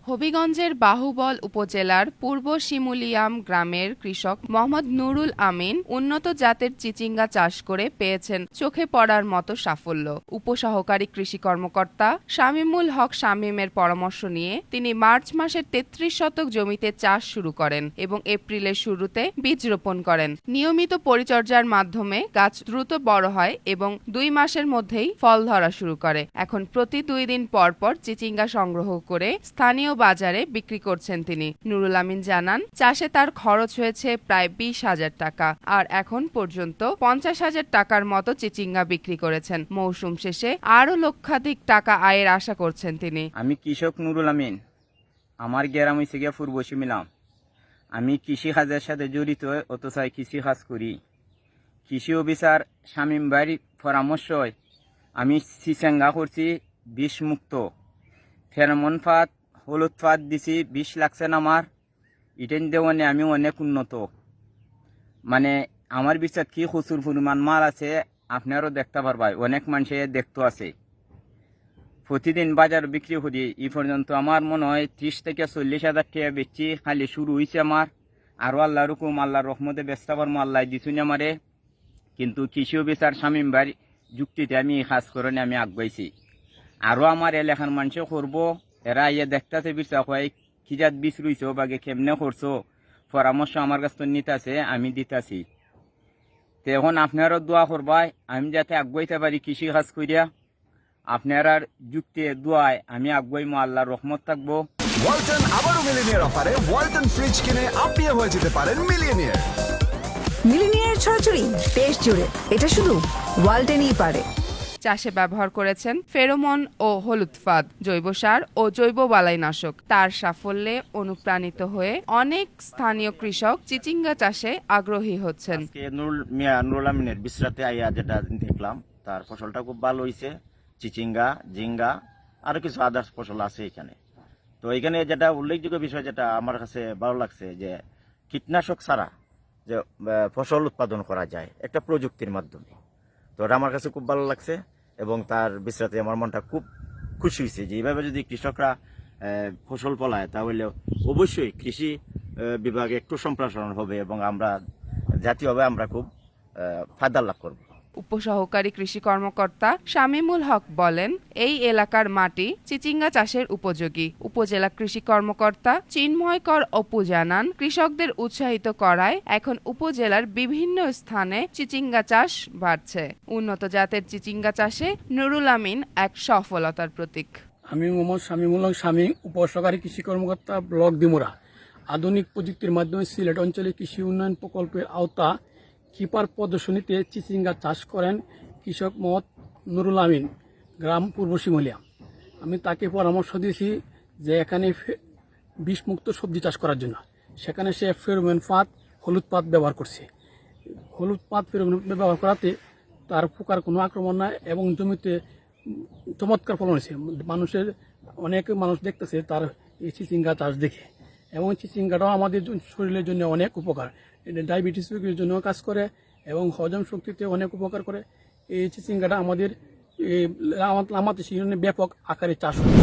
হবিগঞ্জের বাহুবল উপজেলার পূর্ব শিমুলিয়াম গ্রামের কৃষক মোহাম্মদ নুরুল আমিন উন্নত জাতের চিচিঙ্গা চাষ করে পেয়েছেন চোখে পড়ার মতো সাফল্য। উপসহকারী কৃষি কর্মকর্তা শামীমুল হক শামীমের পরামর্শ নিয়ে তিনি মার্চ মাসের ৩৩ শতক জমিতে চাষ শুরু করেন এবং এপ্রিলের শুরুতে বীজ রোপণ করেন। নিয়মিত পরিচর্যার মাধ্যমে গাছ দ্রুত বড় হয় এবং ২ মাসের মধ্যেই ফল ধরা শুরু করে। এখন প্রতি ২ দিন পর পর চিচিঙ্গা সংগ্রহ করে স্থানীয় বাজারে বিক্রি করছেন তিনি। নুরুল আমিন জানান, চাষে তার খরচ হয়েছে প্রায় ২০,০০০ টাকা আর এখন পর্যন্ত ৫০,০০০ টাকার মতো চিচিঙ্গা বিক্রি করেছেন। মৌসুম শেষে আরো লক্ষাধিক টাকা আয়ের আশা করছেন তিনি। আমি কৃষক নুরুল আমিন। আমার গ্রাম হয়েছে গিয়ে পূর্ব শিমুলিয়াম। আমি কৃষি কাজের সাথে জড়িত, অথচ কৃষি কাজ করি। কৃষি অফিসার শামীম ভাইয়ের পরামর্শ আমি চিচিঙ্গা করছি বিষ মুক্ত। ফেরোমন ফাঁদ, হলুদ ফাঁদ দিছি, বিষ লাগছে না আমার। ইটেন দেওয়ানে আমি অনেক উন্নত। মানে আমার বিশ্বাস কি প্রচুর পরিমাণ মাল আছে, আপনারও দেখতে পারবাই, অনেক মানুষের দেখতে আছে। প্রতিদিন বাজার বিক্রি করি। এই পর্যন্ত আমার মনে হয় ৩০ থেকে ৪০,০০০ টাকা বেচছি। খালি শুরু হয়েছে আমার। আরও আল্লাহর হুকুম, আল্লাহর রহমতে বেচতে পারবো, আল্লাহ দিছুনি আমারে। কিন্তু কৃষি অফিসার শামীম ভাই যুক্তিতে আমি এই কাজ করে আমি আগাইছি। আরও আমার এলাকার মানুষও করবো। এরা ইয়ে দেখতেছে বিশ্বাস হয় কি জাত বীজ রইছো বাগে কেমনে করছো, পরামর্শ আমার কাছ থেকে নিতেছে, আমি দিতেছি। তো এখন আপনারও দোয়া করবাই আমি যাতে আগাইতে পারি কৃষি কাজ করিয়া। আপনার যুক্তি দোয়ায় আমি আগাইমো, আল্লাহর রহমত থাকবো। ওয়ালটন আবারও মিলিনিয়ার অফারে ওয়ালটন ফ্রিজ কিনে আপনিও হয়ে যেতে পারেন মিলিয়নিয়ার। মিলিনিয়ার ছড়াছড়ি দেশ জুড়ে, এটা শুধু ওয়ালটেনই পারে। চাষে ব্যবহার করেছেন ফেরোমন ও হলুদ ফাঁদ, জৈব সার ও জৈব বালাইনাশক। তার সাফল্যে অনুপ্রাণিত হয়ে অনেক স্থানীয় কৃষক চিচিঙ্গা চাষে আগ্রহী হচ্ছেন। নুরুল আমিনের বিশ্রাতে আইয়া যেটা দেখলাম, তার ফসলটা খুব ভালো হয়েছে। চিচিঙ্গা, জিঙ্গা, আরো কিছু আদার্স ফসল আছে এখানে। তো এখানে যেটা উল্লেখযোগ্য বিষয়, যেটা আমার কাছে ভালো লাগছে, যে কীটনাশক ছাড়া যে ফসল উৎপাদন করা যায় একটা প্রযুক্তির মাধ্যমে। তো এটা আমার কাছে খুব ভালো লাগছে এবং তার বিশ্রাতে আমার মনটা খুব খুশি হয়েছে যে এইভাবে যদি কৃষকরা ফসল ফলায় তাহলে অবশ্যই কৃষি বিভাগে একটু সম্প্রসারণ হবে এবং আমরা জাতীয়ভাবে আমরা খুব ফায়দা লাভ করব। উপসহকারী কৃষি কর্মকর্তা শামীমুল হক বলেন, এই এলাকার মাটি চিচিঙ্গা চাষের উপযোগী। উপজেলা কৃষি কর্মকর্তা চিন্ময় কর অপু জানান, কৃষকদের উৎসাহিত করায় এখন উপজেলার বিভিন্ন স্থানে চিচিঙ্গা চাষ বাড়ছে। উন্নত জাতের চিচিঙ্গা চাষে নুরুল আমিন এক সফলতার প্রতীক। আমি মোহাম্মদ শামীমুল হক শামীম, উপসহকারী কৃষি কর্মকর্তা, ব্লক দিমুরা। আধুনিক প্রযুক্তির মাধ্যমে সিলেট অঞ্চলে কৃষি উন্নয়ন প্রকল্পের আওতা কিপার প্রদর্শনীতে চিচিঙ্গা চাষ করেন কৃষক মোহাম্মদ নুরুল আমিন, গ্রাম পূর্ব শিমুলিয়া। আমি তাকে পরামর্শ দিয়েছি যে এখানে বিষমুক্ত সবজি চাষ করার জন্য। সেখানে সে ফেরোমন ফাঁদ, হলুদ পাত ব্যবহার করছে। হলুদ পাত ফেরোমন ব্যবহার করাতে তার পোকার কোনো আক্রমণ নাই এবং জমিতে চমৎকার ফলন হয়েছে। অনেক মানুষ দেখতেছে তার এই চিচিঙ্গা চাষ দেখে। এবং চিচিঙ্গাটাও আমাদের শরীরের জন্য অনেক উপকার। ডায়াবেটিস রোগীর জন্য কাজ করে এবং হজম শক্তিতে অনেক উপকার করে। এই চিচিঙ্গাটা আমাদের ব্যাপক আকারে চাষ হয়।